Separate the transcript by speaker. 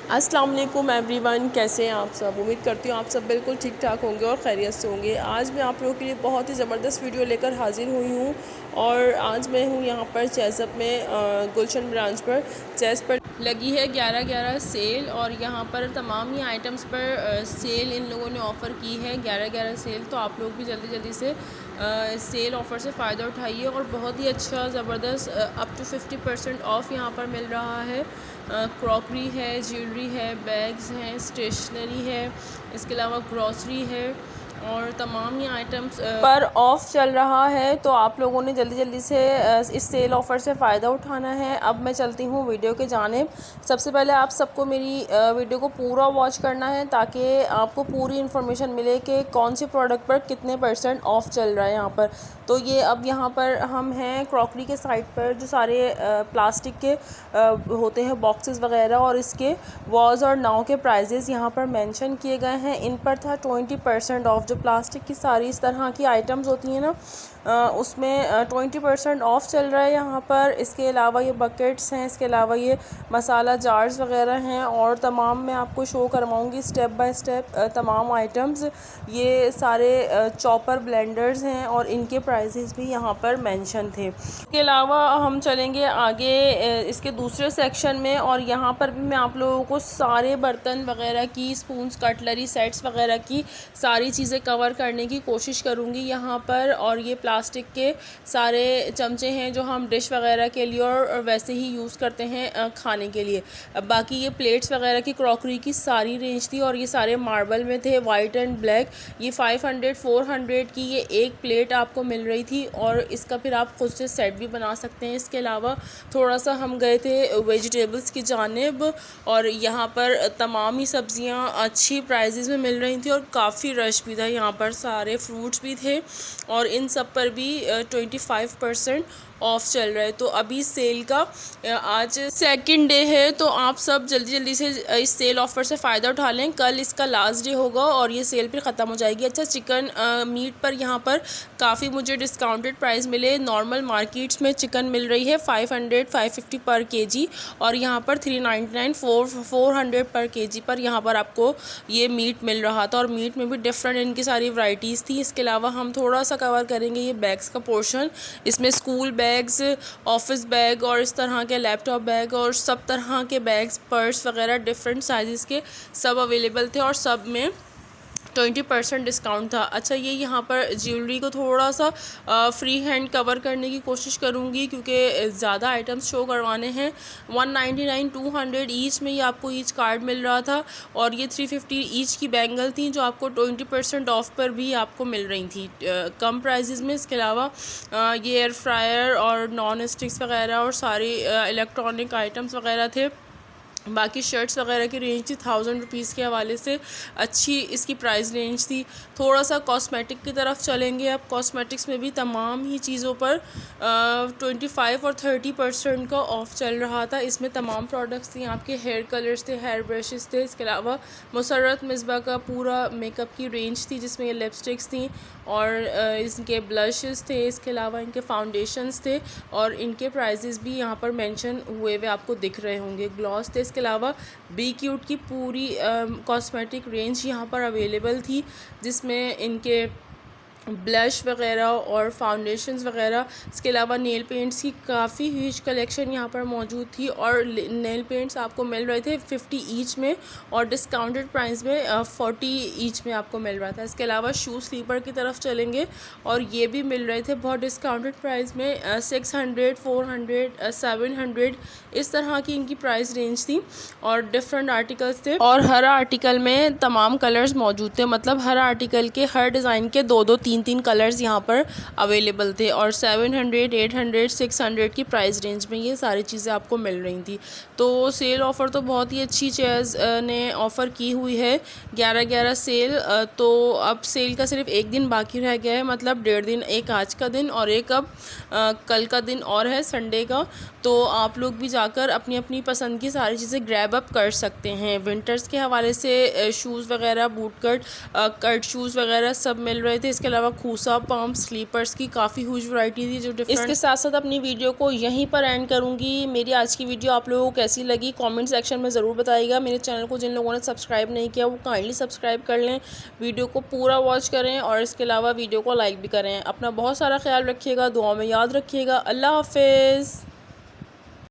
Speaker 1: अस्सलाम वालेकुम एवरीवन, कैसे हैं आप सब। उम्मीद करती हूँ आप सब बिल्कुल ठीक ठाक होंगे और खैरियत से होंगे। आज मैं आप लोगों के लिए बहुत ही ज़बरदस्त वीडियो लेकर हाजिर हुई हूँ और आज मैं हूँ यहाँ पर चेज़अप में गुलशन ब्रांच पर। चेज़ पर लगी है 11/11 सेल और यहाँ पर तमाम ही आइटम्स पर सेल इन लोगों ने ऑफ़र की है 11/11 सेल। तो आप लोग भी जल्दी जल्दी से सेल ऑफ़र से फ़ायदा उठाइए और बहुत ही अच्छा ज़बरदस्त अप टू 50% ऑफ़ यहाँ पर मिल रहा है। क्रॉकरी है, ज्वेलरी है, बैग्स हैं, स्टेशनरी है, इसके अलावा ग्रॉसरी है और तमाम ही आइटम्स पर ऑफ़ चल रहा है। तो आप लोगों ने जल्दी जल्दी से इस सेल ऑफ़र से फ़ायदा उठाना है। अब मैं चलती हूँ वीडियो के जानिब। सबसे पहले आप सबको मेरी वीडियो को पूरा वॉच करना है ताकि आपको पूरी इन्फॉर्मेशन मिले कि कौन सी प्रोडक्ट पर कितने % ऑफ़ चल रहा है यहाँ पर। तो ये अब यहाँ पर हम हैं क्रॉकरी के साइड पर, जो सारे प्लास्टिक के होते हैं बॉक्सेस वगैरह, और इसके वॉज और नाव के प्राइजेज़ यहाँ पर मेंशन किए गए हैं। इन पर था 20% ऑफ़। जो प्लास्टिक की सारी इस तरह की आइटम्स होती हैं ना, उसमें 20% ऑफ़ चल रहा है यहाँ पर। इसके अलावा ये बकेट्स हैं, इसके अलावा ये मसाला जार्स वगैरह हैं और तमाम मैं आपको शो करवाऊँगी स्टेप बाय स्टेप तमाम आइटम्स। ये सारे चॉपर ब्लेंडर्स हैं और इनके प्राइसेस भी यहाँ पर मेंशन थे। इसके अलावा हम चलेंगे आगे इसके दूसरे सेक्शन में और यहाँ पर भी मैं आप लोगों को सारे बर्तन वगैरह की, स्पून्स, कटलरी सेट्स वगैरह की सारी चीज़ें कवर करने की कोशिश करूँगी यहाँ पर। और ये प्लास्टिक के सारे चमचे हैं जो हम डिश वगैरह के लिए और वैसे ही यूज़ करते हैं खाने के लिए। बाकी ये प्लेट्स वगैरह की क्रॉकरी की सारी रेंज थी और ये सारे मार्बल में थे, वाइट एंड ब्लैक। ये 500-400 की ये एक प्लेट आपको मिल रही थी और इसका फिर आप खुद से सेट भी बना सकते हैं। इसके अलावा थोड़ा सा हम गए थे वेजिटेबल्स की जानिब और यहाँ पर तमाम ही सब्ज़ियाँ अच्छी प्राइजेज़ में मिल रही थी और काफ़ी रश भी था। यहाँ पर सारे फ्रूट्स भी थे और इन सब पर भी 25% ऑफ़ चल रहा है। तो अभी सेल का आज सेकंड डे है, तो आप सब जल्दी जल्दी से इस सेल ऑफ़र से फ़ायदा उठा लें। कल इसका लास्ट डे होगा और ये सेल फिर ख़त्म हो जाएगी। अच्छा, चिकन मीट पर यहाँ पर काफ़ी मुझे डिस्काउंटेड प्राइस मिले। नॉर्मल मार्केट्स में चिकन मिल रही है 500-550 पर केजी और यहाँ पर 399-400 पर केजी पर यहाँ पर आपको ये मीट मिल रहा था। और मीट में भी डिफरेंट इनकी सारी वैरायटीज़ थी। इसके अलावा हम थोड़ा सा कवर करेंगे ये बैग्स का पोर्शन। इसमें स्कूल बैग्स, ऑफिस बैग और इस तरह के लैपटॉप बैग और सब तरह के बैग्स, पर्स वगैरह डिफरेंट साइज़ के सब अवेलेबल थे और सब में 20% डिस्काउंट था। अच्छा, ये यहाँ पर ज्वेलरी को थोड़ा सा फ्री हैंड कवर करने की कोशिश करूँगी क्योंकि ज़्यादा आइटम्स शो करवाने हैं। 199-200 ईच में ये आपको ईच कार्ड मिल रहा था और ये 350 ईच की बैंगल थी जो आपको 20% ऑफ़ पर भी आपको मिल रही थी कम प्राइजेज़ में। इसके अलावा ये एयर फ्रायर और नॉन स्टिक्स वगैरह और सारी इलेक्ट्रॉनिक आइटम्स वगैरह थे। बाकी शर्ट्स वगैरह की रेंज थी 1000 रुपीज़ के हवाले से अच्छी इसकी प्राइस रेंज थी। थोड़ा सा कॉस्मेटिक की तरफ चलेंगे। अब कॉस्मेटिक्स में भी तमाम ही चीज़ों पर 25 और 30% का ऑफ़ चल रहा था। इसमें तमाम प्रोडक्ट्स थी, आपके हेयर कलर्स थे, हेयर ब्रशेस थे। इसके अलावा मुसर्रत मिसबा का पूरा मेकअप की रेंज थी जिसमें ये लिपस्टिक्स थी और इनके ब्लशेस थे। इसके अलावा इनके फाउंडेशंस थे और इनके प्राइजेज़ भी यहाँ पर मेंशन हुए हुए आपको दिख रहे होंगे। ग्लॉस थे। इसके अलावा बी क्यूट की पूरी कॉस्मेटिक रेंज यहाँ पर अवेलेबल थी जिसमें इनके ब्लश वगैरह और फाउंडेशंस वगैरह। इसके अलावा नेल पेंट्स की काफ़ी ह्यूज कलेक्शन यहाँ पर मौजूद थी और नेल पेंट्स आपको मिल रहे थे 50 ईच में और डिस्काउंटेड प्राइस में 40 ईच में आपको मिल रहा था। इसके अलावा शू स्लीपर की तरफ चलेंगे और ये भी मिल रहे थे बहुत डिस्काउंटेड प्राइस में 600, 400, 700 इस तरह की इनकी प्राइस रेंज थी और डिफरेंट आर्टिकल्स थे और हर आर्टिकल में तमाम कलर्स मौजूद थे। मतलब हर आर्टिकल के हर डिज़ाइन के 2-2, 3-3 कलर्स यहाँ पर अवेलेबल थे और 700, 800, 600 की प्राइस रेंज में ये सारी चीज़ें आपको मिल रही थी। तो सेल ऑफ़र तो बहुत ही अच्छी चेज़ ने ऑफ़र की हुई है 11/11 सेल। तो अब सेल का सिर्फ एक दिन बाकी रह गया है, मतलब 1.5 दिन, एक आज का दिन और एक अब कल का दिन और है संडे का। तो आप लोग भी जाकर अपनी अपनी पसंद की सारी चीज़ें ग्रैब अप कर सकते हैं। विंटर्स के हवाले से शूज़ वगैरह, बूट कट शूज़ वगैरह सब मिल रहे थे। इसके अलावा खूसा पम्प स्लीपर्स की काफ़ी ह्यूज वैरायटी थी जो डिफरेंट। इसके साथ साथ अपनी वीडियो को यहीं पर एंड करूँगी। मेरी आज की वीडियो आप लोगों को कैसी लगी कमेंट सेक्शन में ज़रूर बताइएगा। मेरे चैनल को जिन लोगों ने सब्सक्राइब नहीं किया वो काइंडली सब्सक्राइब कर लें, वीडियो को पूरा वॉच करें और इसके अलावा वीडियो को लाइक भी करें। अपना बहुत सारा ख्याल रखिएगा, दुआ में याद रखिएगा। अल्लाह हाफिज़।